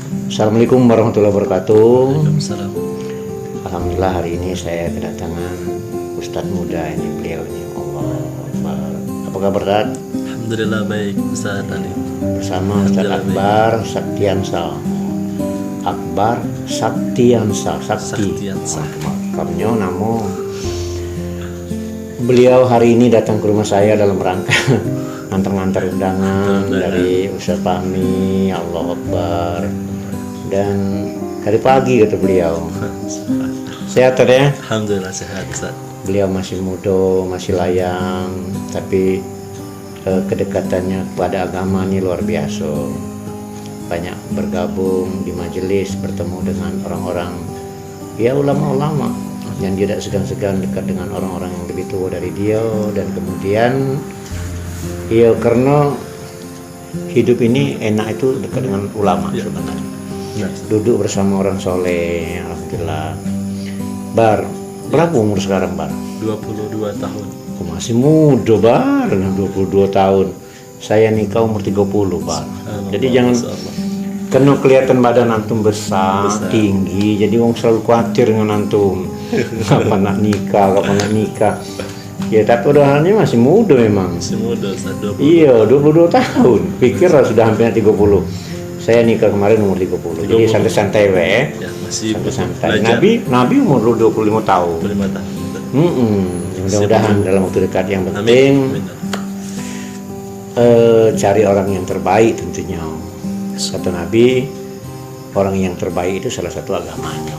Assalamualaikum warahmatullahi wabarakatuh. Waalaikumsalam. Alhamdulillah hari ini saya kedatangan Ustadz muda ini, beliau ini. Allah Akbar. Apa kabar Ustadz? Alhamdulillah baik Ustaz Ali. Bersama Ustadz Akbar Saktiansah. Akbar Saktiansah. Saktiansah. Kamnyo namo. Beliau hari ini datang ke rumah saya dalam rangka ngantar-ngantar undangan dari Ustadz Fahmi. Allah Akbar. Dan hari pagi kata beliau. Sehat ya? Alhamdulillah sehat Ustaz. Beliau masih muda, masih layang, tapi kedekatannya kepada agama ini luar biasa. Banyak bergabung di majelis, bertemu dengan orang-orang, ya ulama-ulama, yang tidak segan-segan dekat dengan orang-orang yang lebih tua dari dia. Dan kemudian ya karena hidup ini enak itu dekat dengan ulama ya, sebenarnya. Ya. Duduk bersama orang soleh, alhamdulillah. Bar, berapa umur sekarang Bar? 22 tahun. Oh, masih muda Bar, 22 tahun. Saya nikah umur 30 Bar. Jadi jangan karena kelihatan badan antum besar, tinggi, jadi orang selalu khawatir dengan antum. Kapan nak nikah. Ya tapi udahannya masih muda memang. Masih muda Ustaz, 22. Iya, 22 tahun. Pikir sudah hampir 30. Saya nikah kemarin umur 30. Jadi santai-santai ya, masih santai-santai. Nabi umur 25 tahun. 25 tahun. Mudah-mudahan dalam waktu dekat, yang penting cari orang yang terbaik tentunya. Kata Nabi, orang yang terbaik itu salah satu agamanya.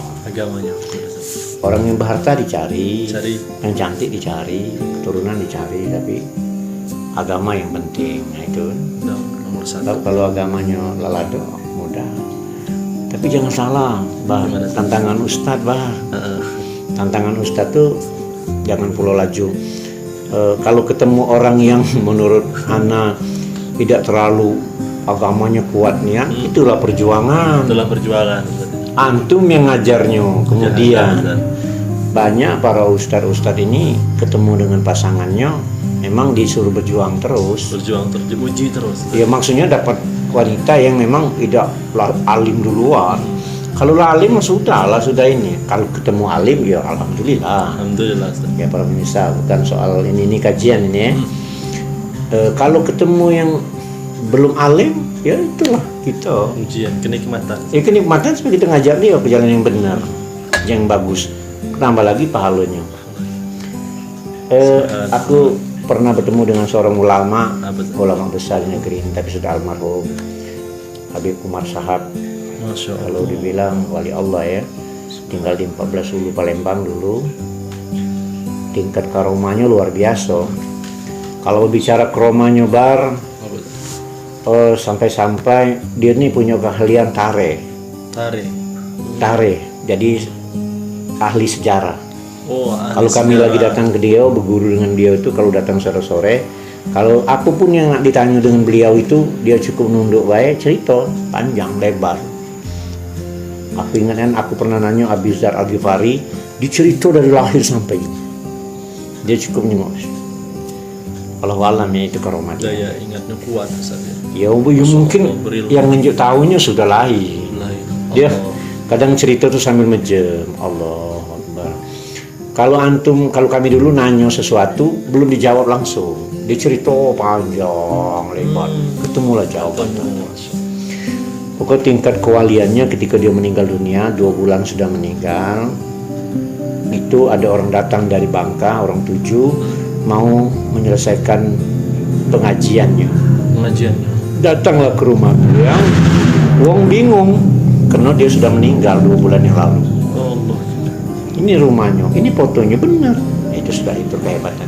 Orang yang berharta dicari, yang cantik dicari, keturunan dicari, tapi agama yang penting. Nah itu nomor satu. Kalau agamanya lalado mudah. Tapi jangan salah, Bah. Tantangan Ustadz, Bah. Tantangan Ustadz tuh jangan pulau laju. Kalau ketemu orang yang menurut Ana tidak terlalu agamanya kuat nih ya, itulah perjuangan. Antum yang ngajarnya. Kemudian banyak para ustadz ini ketemu dengan pasangannya, memang disuruh berjuang terus, diuji terus. Ya maksudnya dapat wanita yang memang tidak alim duluan. Kalau alim sudah ini. Kalau ketemu alim ya alhamdulillah. Ya para pemirsa, bukan soal ini kajian ini ya. Kalau ketemu yang belum alim, ya itulah kita ujian, kenikmatan. Ya kenikmatan supaya kita ngajar dia ke jalan yang benar, yang bagus. Tambah lagi pahalanya. Aku pernah bertemu dengan seorang ulama besar di negeri ini, tapi sudah almarhum, Habib Umar Sahab. Kalau dibilang wali Allah ya, tinggal di 14 Ulu Palembang dulu. Tingkat karomanya luar biasa. Kalau bicara karomanya Bar, sampai dia nih punya keahlian tare. Jadi ahli sejarah. Kalau kami lagi datang ke dia, berguru dengan dia itu, kalau datang sore-sore, kalau apapun yang ditanya dengan beliau itu, dia cukup nunduk baik, cerita panjang lebar. Aku ingat kan, aku pernah nanya Abi Dzar Al-Ghifari, dicerita dari lahir sampai ini. Dia cukup nyengok. Wallahualam ya, itu karomat. Daya ingatnya kuat Ustaz. Ya mungkin yang nunjuk tahunya sudah lain. Dia kadang cerita tuh sambil mejem. Allah Akbar. Kalau kami dulu nanya sesuatu belum dijawab langsung, dia cerita panjang lebar, ketemulah jawabannya. Pokoknya tingkat kewaliannya ketika dia meninggal dunia, 2 bulan sudah meninggal, itu ada orang datang dari Bangka, orang 7 mau menyelesaikan pengajiannya. Datanglah ke rumah beliau, wong bingung karena dia sudah meninggal 2 bulan yang lalu. Ini rumahnya, ini fotonya benar. Itu sudah, itu kehebatan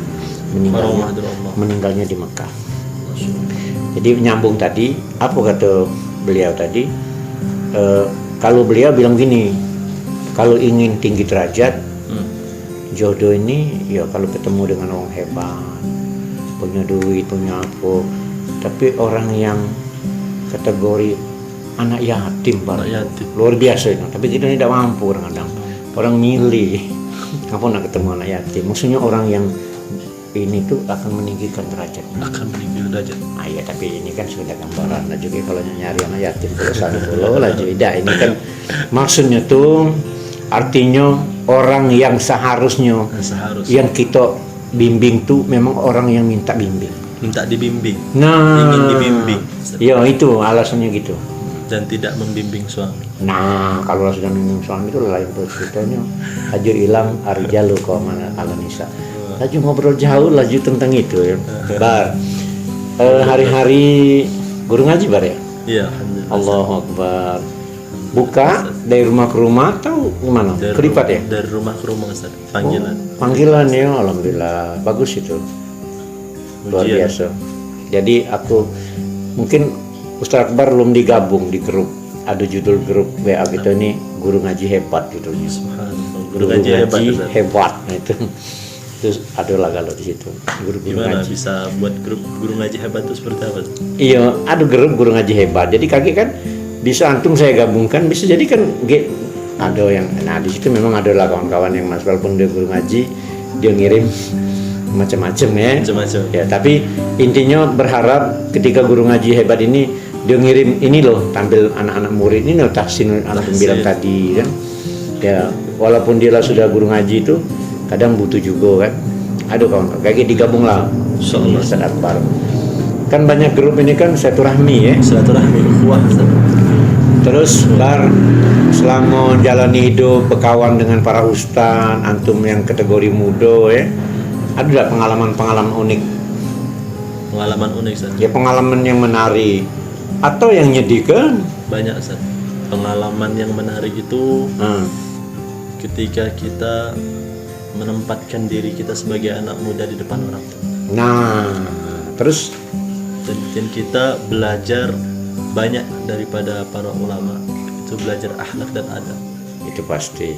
meninggalnya di Mekah. Jadi nyambung tadi, apa kata beliau tadi? Kalau beliau bilang gini, kalau ingin tinggi derajat, jodoh ini ya kalau ketemu dengan orang hebat, punya duit, punya apa. Tapi orang yang kategori anak yatim, luar biasa itu. Tapi kita tidak mampu kadang-kadang. Orang milih, apa nak ketemu anak yatim? Maksudnya orang yang ini tuh akan meninggikan derajatnya. Akan meninggi derajat. Ah ya, tapi ini kan sudah gambaran lah juga kalau nyari anak yatim kalau satu pulau lah tidak. Ini kan maksudnya tuh artinya orang yang seharusnya yang kita bimbing tuh memang orang yang minta bimbing. Minta dibimbing. Nah, Ingin dibimbing. ya itu alasannya gitu. Dan tidak membimbing suami. Nah, kalau sudah membimbing suami itu lain tuh ceritanya. Laju hilang arjalu kau mana ala nisa. Laju ngobrol jauh laju tentang itu ya. Bar. Hari-hari guru ngaji bar ya? Iya, alhamdulillah. Allahu Akbar. Buka dari rumah ke rumah atau gimana? Keripat ya? Dari rumah ke rumah, Ustaz. Panggilan. Panggilan ya, alhamdulillah. Bagus itu. Luar Ujian. biasa. Jadi aku mungkin Ustaz Akbar belum digabung di grup. Ada judul grup WA gitu nih, guru ngaji hebat judulnya. Subhanallah. Guru ngaji Ustaz. hebat. Nah, itu terus ada lah kalau di situ. Guru Gimana ngaji. bisa buat grup guru ngaji hebat itu seperti apa? Iya, ada grup guru ngaji hebat. Jadi kaki kan bisa antum saya gabungkan, bisa jadi kan ada yang, nah di situ memang ada lah kawan-kawan yang mas walaupun dia guru ngaji dia ngirim macam-macam ya. Macam-macam. Ya, tapi intinya berharap ketika guru ngaji hebat ini dia ngirim ini loh, tampil anak-anak murid ini loh tahsin anak bilang tadi kan. Ya, walaupun dia lah sudah guru ngaji itu kadang butuh juga kan. Aduh kawan, kayak digabung lah. Insyaallah. Ustaz Akbar. Kan banyak grup ini kan silaturahmi ya. Silaturahmi ukhuwah, Ustaz. Terus selama jalani hidup berkawan dengan para ustaz, antum yang kategori muda ya, ada nggak pengalaman-pengalaman unik? Pengalaman unik, Ustaz. Ya pengalaman yang menarik atau yang nyedihkan? Banyak, Ustaz. Pengalaman yang menarik itu ketika kita menempatkan diri kita sebagai anak muda di depan orang tua. Nah, terus Dan kita belajar banyak daripada para ulama. Itu belajar akhlak dan adab. itu pasti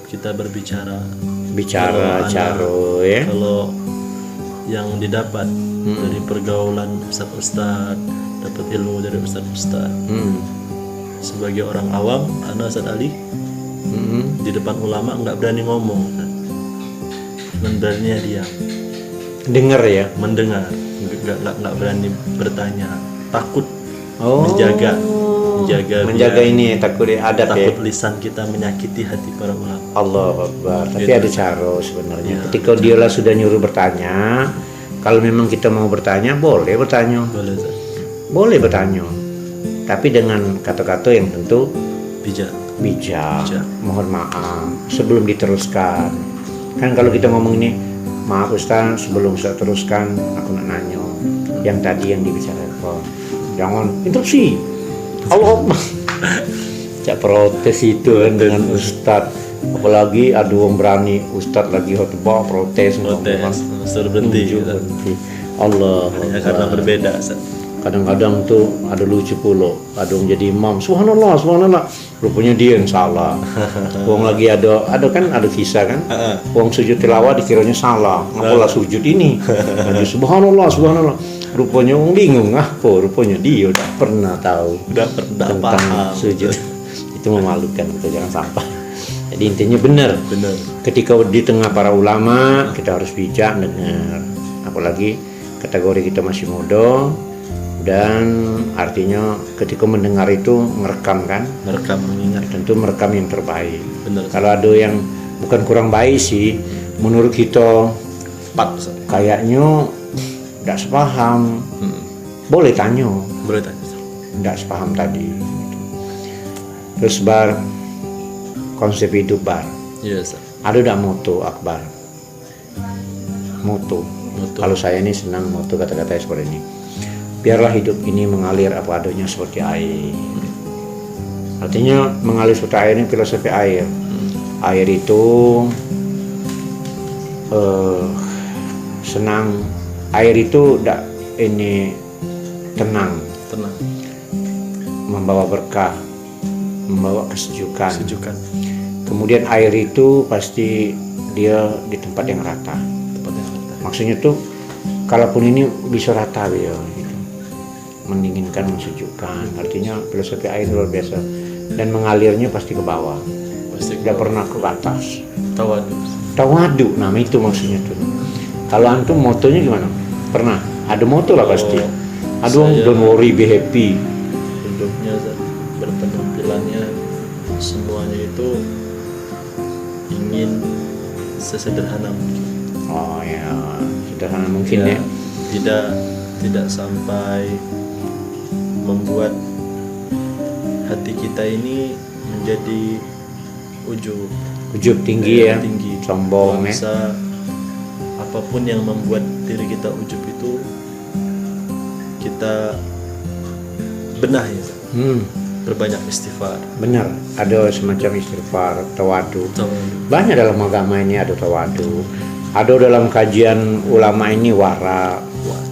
Kita berbicara. bicara Kalau caro ya. Kalau yang didapat dari pergaulan ustaz-ustaz, dapat ilmu dari ustaz-ustaz. Sebagai orang awam, Ustaz Ali di depan ulama nggak berani ngomong, Ustaz. Beraninya diam, Dengar ya. mendengar, nggak berani bertanya, takut Oh, menjaga ini takut adat ya. takut lisan kita menyakiti hati para ulama. Allah Akbar. Tapi Gitu. ada cara sebenarnya. Ya, Ketika dia lah sudah nyuruh bertanya, kalau memang kita mau bertanya, boleh bertanya. Boleh, Ustaz. Boleh bertanya. Tapi dengan kata-kata yang tentu Bijak. bijak. Mohon maaf sebelum diteruskan. Kan kalau kita ngomong ini, maaf Ustaz, sebelum saya teruskan, aku nak nanya. Yang tadi yang dibicarakan. Jangan interupsi. Allah Akbar. Cak protes itu kan dengan Ustaz. Apalagi ada orang berani Ustaz lagi khotbah protes. Suruh berhenti. Ustaz. Allah Hanya karena berbeda, Ustaz. kadang-kadang tuh ada lucu pula, ada yang jadi imam, subhanallah, subhanallah, rupanya dia yang salah. Uang lagi ada kan ada kisah kan, uang sujud tilawah dikiranya salah, apalah sujud ini, lagi subhanallah, subhanallah, rupanya orang bingung, rupanya dia udah pernah tahu tentang paham sujud. Itu memalukan, itu jangan sampai. Jadi intinya benar. Ketika di tengah para ulama kita harus bijak dengar, apalagi kategori kita masih muda. Dan artinya ketika mendengar itu merekam kan, mengingat, tentu merekam yang terbaik. benar. Kalau ada yang bukan kurang baik sih, menurut kita kayaknya tidak sepaham, boleh tanya, tidak sepaham tadi. Terus bar konsep hidup bar, ada tidak moto Akbar? Moto. Kalau saya ini senang moto kata-kata seperti ini. Biarlah hidup ini mengalir apa adanya seperti air. Artinya mengalir seperti air ini filosofi air. Air itu senang. Air itu tenang, membawa berkah, membawa kesejukan. Kemudian air itu pasti dia di tempat yang rata. Maksudnya tuh, kalaupun ini bisa rata ya. Mendinginkan, mensejukkan. Artinya filosofi air luar biasa, dan mengalirnya pasti ke bawah, tidak pernah ke atas. Tawadu, nama itu maksudnya tuh. Kalau antum motonya gimana? Pernah? Ada moto lah pasti. Aduh, saya- don't worry, be happy. Hidupnya berpenampilannya semuanya itu ingin sesederhana mungkin. Oh ya, sederhana mungkin ya. Tidak sampai membuat hati kita ini menjadi ujub Ujub tinggi ya, tinggi, sombong ya. bisa apapun yang membuat diri kita ujub itu kita benahi, berbanyak istighfar. Benar, ada semacam istighfar, tawadu. Banyak dalam agama ini ada tawadu. Ada dalam kajian ulama ini wara.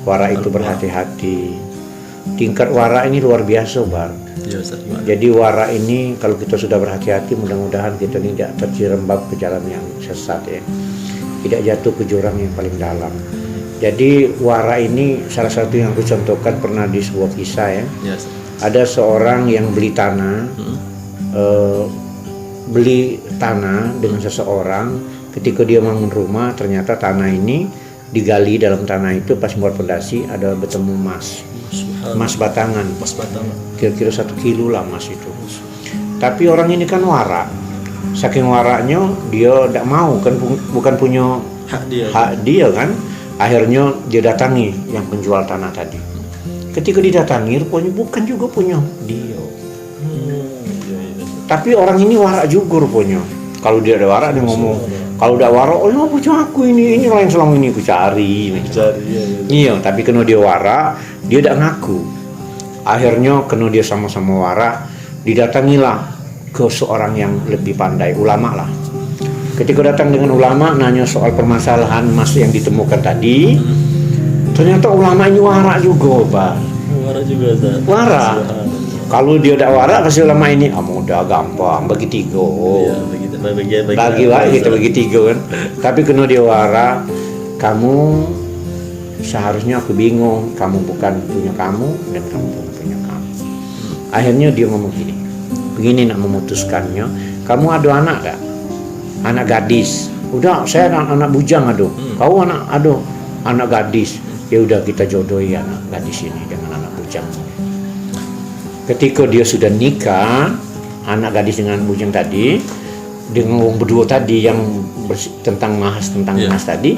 Wara itu berhati-hati. Tingkat wara ini luar biasa, Bar. Ya, Ustaz, gimana? Jadi wara ini kalau kita sudah berhati-hati, mudah-mudahan kita tidak terjerembab ke jalan yang sesat ya. Tidak jatuh ke jurang yang paling dalam. Jadi wara ini salah satu yang aku contohkan pernah di sebuah kisah ya. Ya, Ustaz. Ada seorang yang beli tanah, beli tanah dengan seseorang. Ketika dia bangun rumah, ternyata tanah ini digali dalam tanah itu, pas buat pondasi ada bertemu emas batangan, Mas Batangan. kira-kira 1 kilo lah emas itu. Tapi orang ini kan wara, saking waraknya dia tidak mau kan, bukan punya Hak dia. kan. Akhirnya dia datangi yang penjual tanah tadi. Ketika didatangi, rupanya bukan juga punya dia. Ya. Tapi orang ini warak juga rupanya. Kalau dia ada warak dia ngomong, kalau udah warak, oh ini punya aku ini lah yang selama ini aku cari. Iya, tapi kena dia warak, dia tidak ngaku. Akhirnya kena dia sama-sama warak, didatangilah ke seorang yang lebih pandai, ulama lah. Ketika datang dengan ulama, nanya soal permasalahan emas yang ditemukan tadi, ternyata ulama ini warak juga, Pak. Warak juga, Ustaz. Warak. Kalau dia tidak warak, pasti ulama ini, mudah gampang, bagi 3. Iya, bagi 3 kan. Tapi kena dia warak, kamu seharusnya aku bingung, kamu bukan punya kamu dan kamu bukan punya kamu. Akhirnya dia ngomong begini nak memutuskannya, kamu ada anak gak? Anak gadis. Udah, saya anak bujang aduh. Kau anak gadis. Ya udah, kita jodohi anak gadis ini dengan anak bujang. Ketika dia sudah nikah, anak gadis dengan bujang tadi, dengan orang berdua tadi yang tentang emas tadi,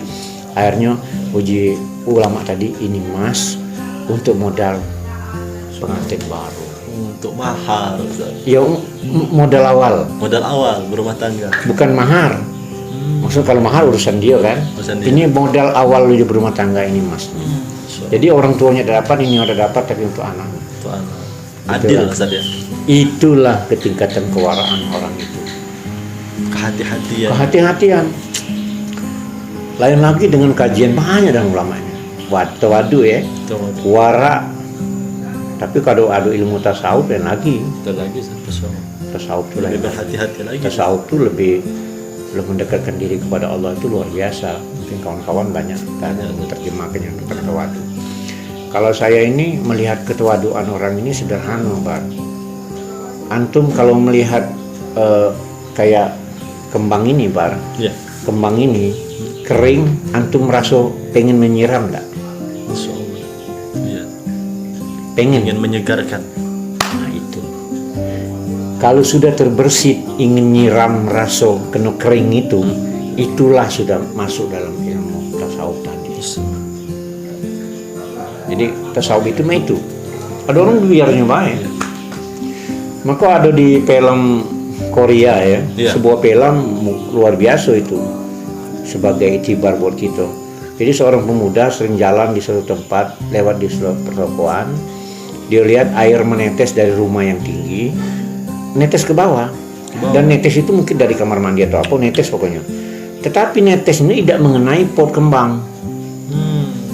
akhirnya uji ulama tadi, ini emas untuk modal pengantin baru. Untuk mahar, Ustaz. Ya, modal awal. Modal awal berumah tangga. Bukan mahar. Maksudnya kalau mahar urusan dia kan. Ini modal awal dia berumah tangga ini mas. Jadi orang tuanya dapat, ini ada dapat, tapi untuk anak. Untuk anak. Adil, Ustaz ya. Itulah ketingkatan kewaraan orang itu. Kehati-hatian. Kehati-hatian. Lain lagi dengan kajian banyak dan ulamanya. Tawadu ya. Wara. Tapi kalau ada ilmu tasawuf dan lagi. Tasawuf itu lebih berhati-hati lagi. Tasawuf itu lebih mendekatkan diri kepada Allah, itu luar biasa. Mungkin kawan-kawan banyak menerjemahkannya tentang tawadu. Kalau saya ini melihat ketawaduan orang ini sederhana, Bar. Antum kalau melihat kayak kembang ini, Bar. Ya. Kembang ini kering, antum merasa pengen menyiram enggak? Iya. Pengen menyegarkan. Nah itu. Kalau sudah terbersit ingin nyiram rasa kena kering itu, itulah sudah masuk dalam ilmu tasawuf tadi. Jadi tasawuf itu mah itu. Ada orang biarnya baik. Maka ada di film Korea ya, sebuah film luar biasa itu sebagai itibar buat kita. Jadi seorang pemuda sering jalan di suatu tempat, lewat di suatu pertokoan, dia lihat air menetes dari rumah yang tinggi, netes ke bawah. Dan netes itu mungkin dari kamar mandi atau apa, netes pokoknya. Tetapi netes ini tidak mengenai pot kembang.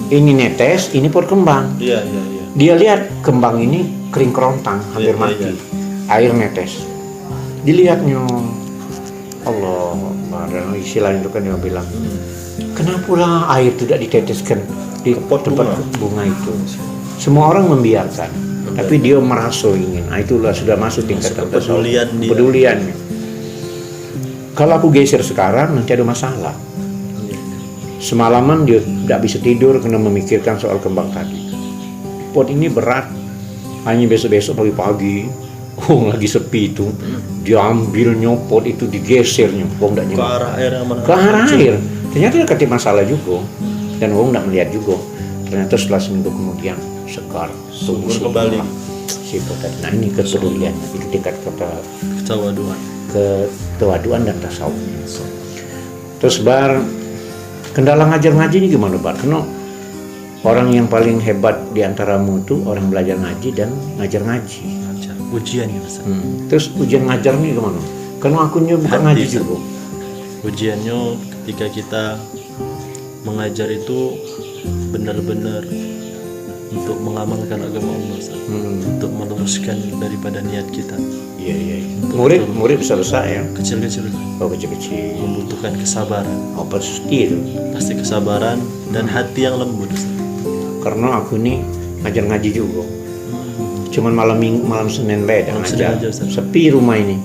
Ini netes, ini pot kembang. Iya. Dia lihat kembang ini kering kerontang, hampir mati. Air netes. Dilihatnya, Allah, dan istilah itu kan dia bilang, kenapa lah air tidak diteteskan di tempat bunga itu? Semua orang membiarkan, tapi dia merasa ingin. Nah, itulah sudah masuk tingkatan kepeduliannya. Kalau aku geser sekarang nanti ada masalah. semalaman dia tidak bisa tidur karena memikirkan soal kembang tadi. Pot ini berat, hanya besok-besok pagi-pagi, lagi sepi itu, diambil nyopot itu, digesernya, tidak Ke arah air yang mana? ke arah air. Ternyata dia ketip masalah juga, dan tidak melihat juga. Ternyata setelah seminggu kemudian segar, Subur kembali. Si pot tadi. Nah ini kepedulian, itu tingkat Kecawaduan. kewaduan dan tasawuf. Terus bar kendala ngajar ngaji ini gimana Bar? Karena orang yang paling hebat di antaramu itu orang belajar ngaji dan ngajar ngaji. Ngajar. Ujiannya Ustaz. Terus ujian ngajar nih gimana? Karena akunnya bukan Hati, ngaji Ustaz. juga. Ujiannya ketika kita mengajar itu benar-benar untuk mengamalkan agama Allah, Ustaz. Untuk meluruskan daripada niat kita. Iya. Murid besar-besar ya. Kecil-kecil Oh kecil-kecil. membutuhkan kesabaran, Oh pasti itu. pasti kesabaran dan hati yang lembut, Ustaz. Karena aku nih ngajar ngaji juga. Cuman malam Senin beda Malam ngajar. Senin aja, Ustaz. Sepi rumah ini.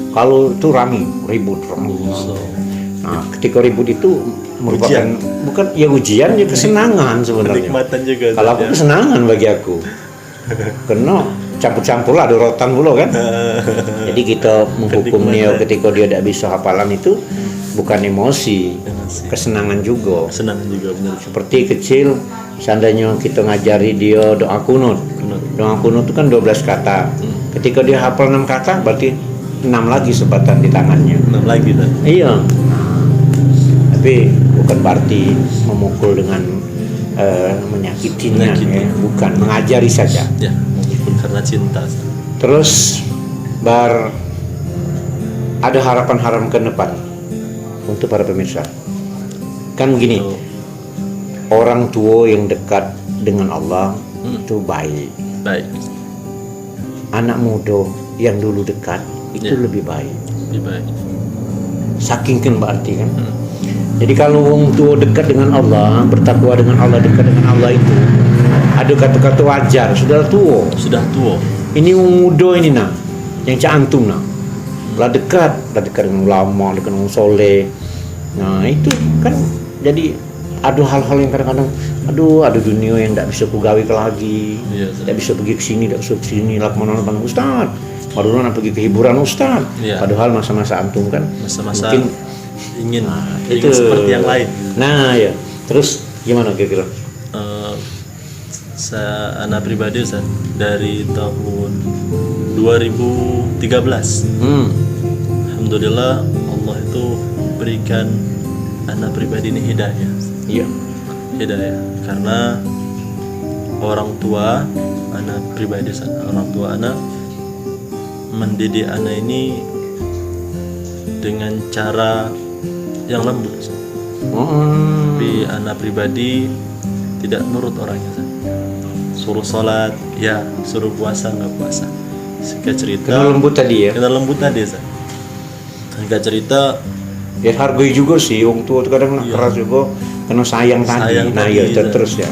Kalau itu rame, ribut. So, Nah, ketika ribut itu merupakan bukan ya ujian ya kesenangan sebenarnya. kenikmatan juga, Ustaz, Kalau aku ya. kesenangan bagi aku. Karena campur-campur lah ada rotan dulu kan. Jadi kita menghukum dia ketika dia tidak bisa hafalan itu bukan emosi, kesenangan juga. Senang juga benar. Seperti kecil, seandainya kita ngajari dia doa kunut. Doa kunut itu kan 12 kata. Ketika dia hafal 6 kata, berarti 6 lagi sebatan di tangannya. 6 lagi, Ustaz. Iya. Tapi bukan berarti memukul dengan menyakitinya, Menyakiti. ya. Bukan, mengajari saja. Ya, memukul karena cinta, Ustaz. Terus ada harapan ke depan untuk para pemirsa. Kan begini, So, orang tua yang dekat dengan Allah itu baik. baik, Anak muda yang dulu dekat itu Ya. lebih baik. lebih baik. Saking kan berarti kan. Jadi kalau orang tua dekat dengan Allah, bertakwa dengan Allah, dekat dengan Allah itu ada kata-kata wajar, sudah tua. Sudah tua. Ini orang muda ini nah, yang cak antum nah. Lah dekat dengan ulama, dekat dengan soleh. Nah itu kan jadi ada hal-hal yang kadang-kadang ada dunia yang tidak bisa kugawi lagi, Iya, Ustaz. tidak bisa pergi ke sini, tidak bisa ke sini, lakmana bang Ustaz. Padahal nak pergi ke hiburan Ustaz. Iya. Padahal masa-masa antum kan Masa-masa mungkin ingin itu seperti yang lain. Nah ya, terus gimana kira-kira? Saya anak pribadi, Ustaz, dari tahun 2013. Alhamdulillah Allah itu berikan anak pribadi ini hidayah. Iya. Hidayah karena orang tua anak pribadi, orang tua anak mendidik anak ini dengan cara yang lembut. Tapi anak pribadi tidak nurut orangnya, Ustaz. Suruh sholat ya, suruh puasa nggak puasa. Singkat cerita, Kenal lembut tadi ya. kenal lembut tadi, Ustaz. Singkat cerita, Ya hargai juga sih, orang tua itu kadang keras juga, karena sayang tadi. Sayang Nah tadi, ya Ustaz. terus ya.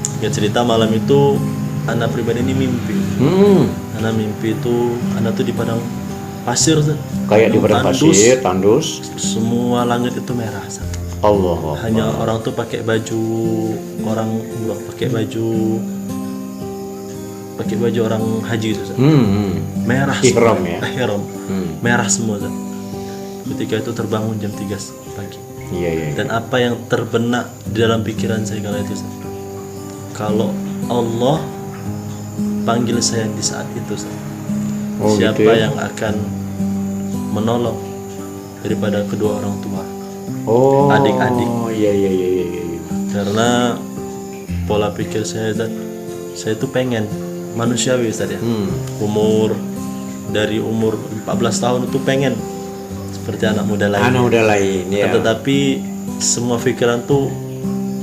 singkat cerita malam itu anak pribadi ini mimpi. Anak mimpi itu, anak tuh di padang pasir, Ustaz. Kayak di padang Tandus. pasir, tandus. Semua langit itu merah, Ustaz. Allah. Hanya orang tuh pakai baju orang umrah, pakai baju orang haji itu, Ustaz. Merah Ihram semua. ya? Ihram. Merah semua, Ustaz. Ketika itu terbangun jam 3 pagi. Iya. Dan apa yang terbenak di dalam pikiran saya kala itu, Ustaz? Kalau Allah panggil saya di saat itu, Ustaz, Oh, siapa gitu ya? yang akan menolong daripada kedua orang tua? Oh. Adik-adik. Iya. Karena pola pikir saya, Ustaz, saya itu pengen manusiawi, Ustaz, ya. Dari umur 14 tahun itu pengen seperti anak muda lain. Anak udah lain ya. Tetapi semua pikiran tuh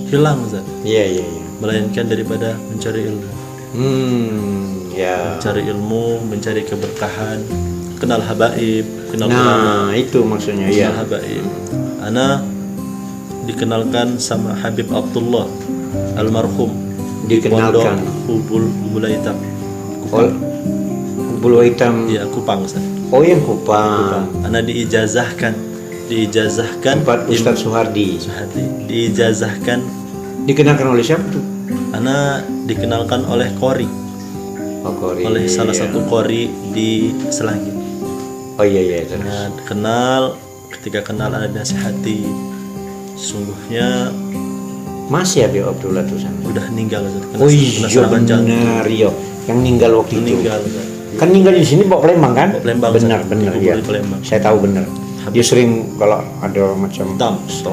hilang, Ustaz. Iya. Melainkan daripada mencari ilmu. Ya. Mencari ilmu, mencari keberkahan, kenal habaib, kenal ulama. Nah, itu maksudnya ya. Kenal habaib. Ana dikenalkan sama Habib Abdullah almarhum di Dikenalkan. Pondok Hubul Hitam. Oh, Bulu hitam. Iya, Kupang, Ustaz. Oh, yang Kupang. Ana diijazahkan diijazahkan tempat Ustadz Suhardi. diijazahkan. Dikenalkan oleh siapa tuh? Ana dikenalkan oleh Qori, Oh, Korea. oleh salah satu Qori di Selangit. Oh iya terus. Nah, ketika kenal ana dinasihati, sesungguhnya Masih Habib Abdullah tuh sana. udah meninggal Ustaz. Oh iya serangan jantung. benar iya. Yang meninggal waktu itu. Meninggal Ustaz. Kan meninggal di sini bawa Palembang kan? Bawa Palembang, Benar Ustaz. benar Dikubur ya. di Palembang. Saya tahu benar. Dia sering kalau ada macam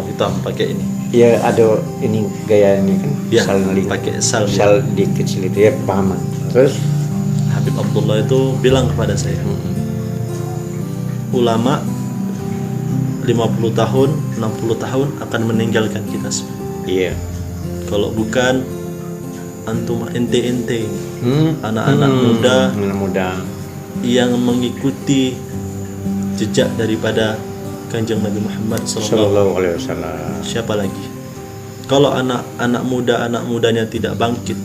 hitam pakai ini. ya ada ini gaya ini kan Ya, sal nali pakai sal. sal di kecil itu ya paham. Terus Habib Abdullah itu bilang kepada saya, ulama 50 tahun, 60 tahun akan meninggalkan kita semua. iya. Kalau bukan antum ente-ente, anak-anak muda yang mengikuti jejak daripada Kanjeng Nabi Muhammad Sallallahu Alaihi Wasallam. Siapa lagi? Kalau anak mudanya tidak bangkit,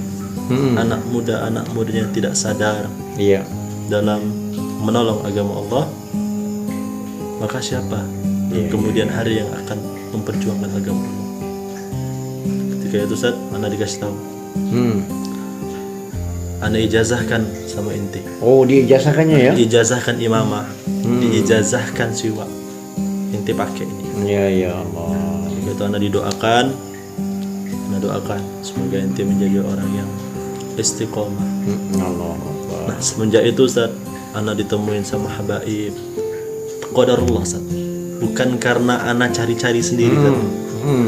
anak mudanya tidak sadar Iya. dalam menolong agama Allah, maka siapa yang kemudian hari yang akan memperjuangkan agama Allah? Ketika itu Ustaz, ana dikasih tahu, ana ijazahkan sama ente. Oh diijazahkannya ya? Diijazahkan imamah, diijazahkan siwa, ente pakai ini. Ya Allah. Itu ana doakan semoga ente menjadi orang yang istiqomah. Allah. Nah semenjak itu Ustaz, ana ditemuin sama habaib. Qadarullah Ustaz. Bukan karena ana cari-cari sendiri Ustaz.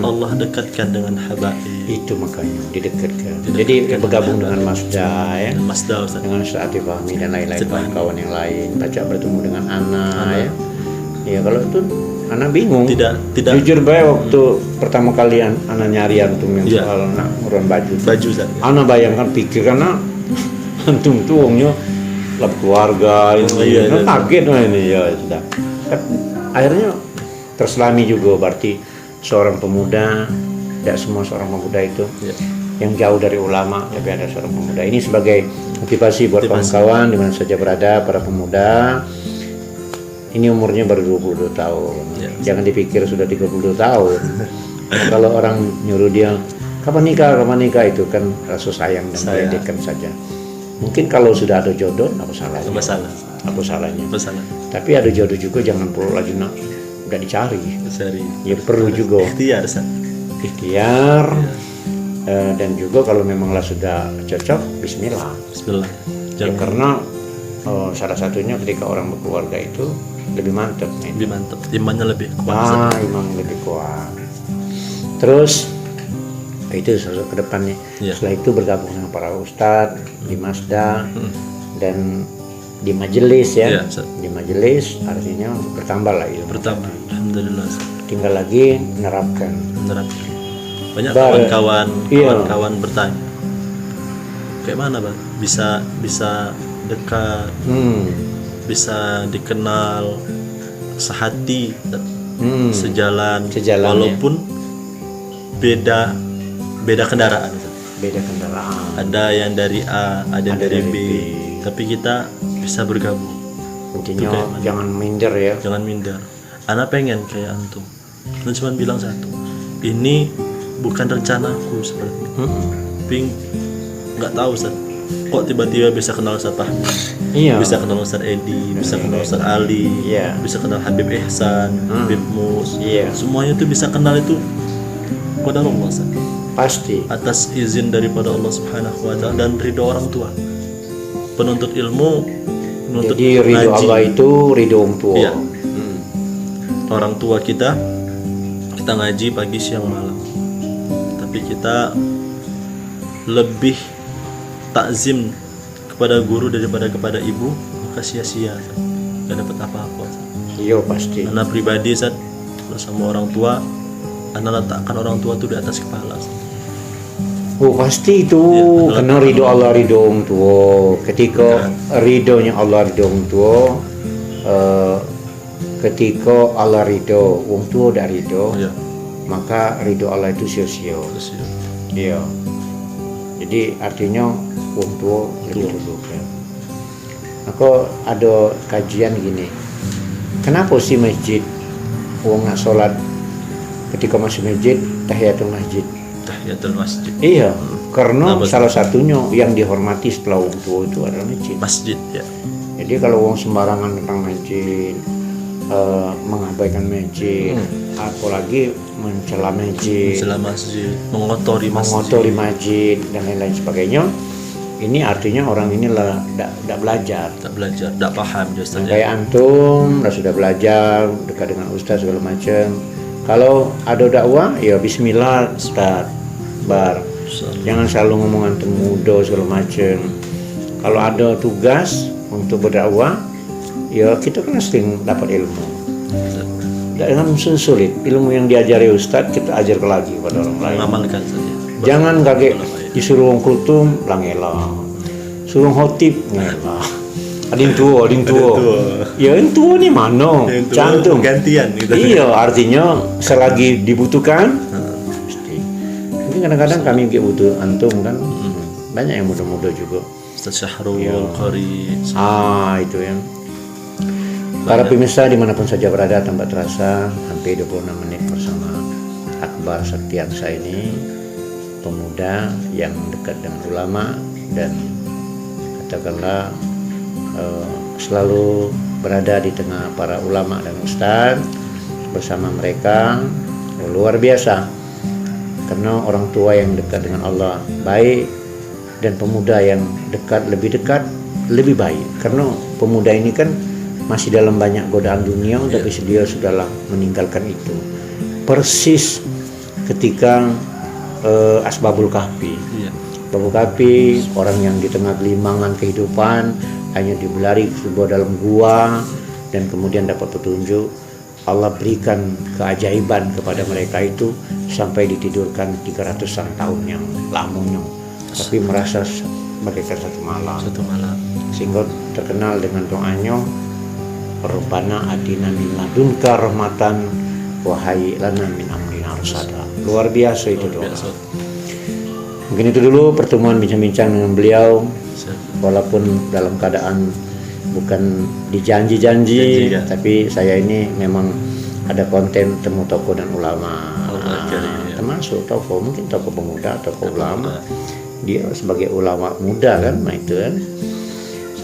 Allah dekatkan dengan habaib. Itu makanya didekatkan. Jadi bergabung dengan Masda ya. Masda Ustaz. Dengan Ustaz Atif Fahmi dan lain-lain kawan-kawan yang lain. Baca bertemu dengan anak ya. Ya kalau itu anak bingung. Tidak. Jujur baik waktu pertama kali anak nyari antum yang soal nak ngurun baju. Baju Ustaz. Anak bayangkan pikir karena antum tuh wongnya lab keluarga ini. Kaget lah ini ya sudah. Akhirnya terselami juga berarti seorang pemuda, tidak semua seorang pemuda itu yang jauh dari ulama, tapi ada seorang pemuda. Ini sebagai motivasi buat kawan-kawan di mana saja berada, para pemuda. Ini umurnya baru 22 tahun. Jangan dipikir sudah 32 tahun. Kalau orang nyuruh dia kapan nikah itu kan rasa sayang dan meledekkan saja. Mungkin kalau sudah ada jodoh, apa salahnya? Apa salahnya? Tapi ada jodoh juga jangan perlu lagi nak udah dicari. Ya perlu juga ikhtiar. Dan juga kalau memanglah sudah cocok, Bismillah. Ya, karena salah satunya ketika orang berkeluarga itu lebih mantap. Imannya lebih kuat. Iman lebih kuat. Terus itu sosok ke depannya. Setelah itu bergabung dengan para ustadz di Masda dan di majelis ya. Di majelis artinya bertambah lah ilmu. Alhamdulillah. Tinggal lagi menerapkan. Banyak kawan-kawan bertanya, kayak mana Bang? Bisa dekat, bisa dikenal, sehati, sejalan, walaupun beda kendaraan. Ada yang dari A, ada yang dari B, tapi kita bisa bergabung. Intinya jangan minder ya. Jangan minder. Ana pengen kayak antum. Ana cuma bilang satu, ini bukan rencanaku sebenarnya. Ping nggak tahu Ustaz. Kok tiba-tiba bisa kenal Ustaz Fahmi? Bisa kenal Ustaz Edi, bisa kenal Ustaz Ali, bisa kenal Habib Ihsan, Habib Mus. Semuanya itu bisa kenal itu qadarullah Ustaz. Pasti atas izin daripada Allah Subhanahu wa taala dan ridho orang tua. Penuntut ilmu, menuntut jadi ridho Allah itu ridho orang tua. Iya. Orang tua kita ngaji pagi siang malam, tapi kita lebih takzim kepada guru daripada kepada ibu, maka sia-sia, gak dapat apa-apa. Iya pasti. Anak pribadi Ustaz, sama orang tua, anak letakkan orang tua itu di atas kepala. Oh pasti itu karena ridho Allah ridho orang tua. Ketika ridhonya Allah ridho orang tua, ketika Allah ridho orang tua udah ridho, maka ridho Allah itu sia-sia. Iya. Jadi artinya orang tua lebih dulu kan. Aku ada kajian gini. Kenapa sih masjid wong nak sholat ketika masuk masjid tahiyatul masjid. Tahiyatul masjid. Iya, karena Apa? salah satunya yang dihormati setelah wong tua itu adalah masjid. Masjid ya. Jadi kalau wong sembarangan tentang masjid, mengabaikan masjid, apalagi mencela masjid, Mencela masjid, mengotori masjid dan lain-lain sebagainya, ini artinya orang ini lah tidak belajar. tak belajar, tak paham dia Ustaz. Kayak antum sudah belajar dekat dengan ustaz segala macam. Kalau ada dakwah, ya bismillah Ustaz, bar. Jangan selalu ngomong antum muda segala macam. Kalau ada tugas untuk berdakwah, ya kita kan sering dapat ilmu. Jangan sulit. Ilmu yang diajari Ustaz kita ajar lagi pada orang lain. Mengamalkan saja. Jangan kaget disuruh wong kultum langela. Suruh khotib ngelah. Ada yang tua. Ya yang tua nih mana? Cantum. Gantian gitu. Iya, artinya selagi dibutuhkan pasti. Mungkin kadang-kadang kami juga butuh antum kan. Banyak yang muda-muda juga. Ustaz Syahrul Iya. Qari. Itu ya. Para pemirsa dimanapun saja berada, tanpa terasa hampir 26 menit bersama Akbar Saktiaksa ini, pemuda yang dekat dengan ulama dan katakanlah selalu berada di tengah para ulama dan ustaz bersama mereka. Luar biasa, karena orang tua yang dekat dengan Allah baik dan pemuda yang dekat lebih baik, karena pemuda ini kan masih dalam banyak godaan dunia, tapi dia sudahlah meninggalkan itu. Persis ketika Asbabul Kahfi. Asbabul Kahfi, orang yang di tengah gelimangan kehidupan hanya dibelari sebuah dalam gua dan kemudian dapat petunjuk. Allah berikan keajaiban kepada mereka itu sampai ditidurkan 300-an tahun yang lamanya, tapi merasa bagaikan satu malam. Sehingga terkenal dengan doanya, Rabbana atina min ladunka rahmatan wa hayyi lana min amrina rasada. Luar biasa itu doa. Mungkin itu dulu pertemuan bincang-bincang dengan beliau, walaupun dalam keadaan bukan dijanji-janji, tapi saya ini memang ada konten temu tokoh dan ulama. Termasuk tokoh, mungkin tokoh pemuda, tokoh ulama. Dia sebagai ulama muda kan, itu kan.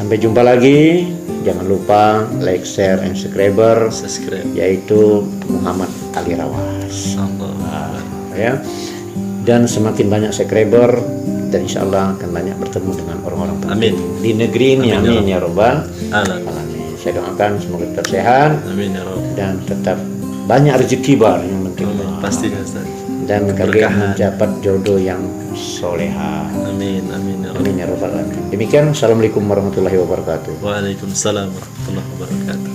Sampai jumpa lagi. Jangan lupa like, share, and subscribe, yaitu Muhammad Ali Rawas. Ya. Dan semakin banyak subscriber, dan insya Allah akan banyak bertemu dengan orang-orang penting di negeri ini. Amin ya Rabbal alamin. Saya doakan semoga tetap sehat. Amin ya Rabb. Dan tetap banyak rezeki bar yang penting. Pastinya Ustaz. Dan kalian mendapat jodoh yang soleha. Amin ya Rabb. Amin ya Rabbal alamin. Demikian, assalamualaikum warahmatullahi wabarakatuh. Waalaikumsalam warahmatullahi wabarakatuh.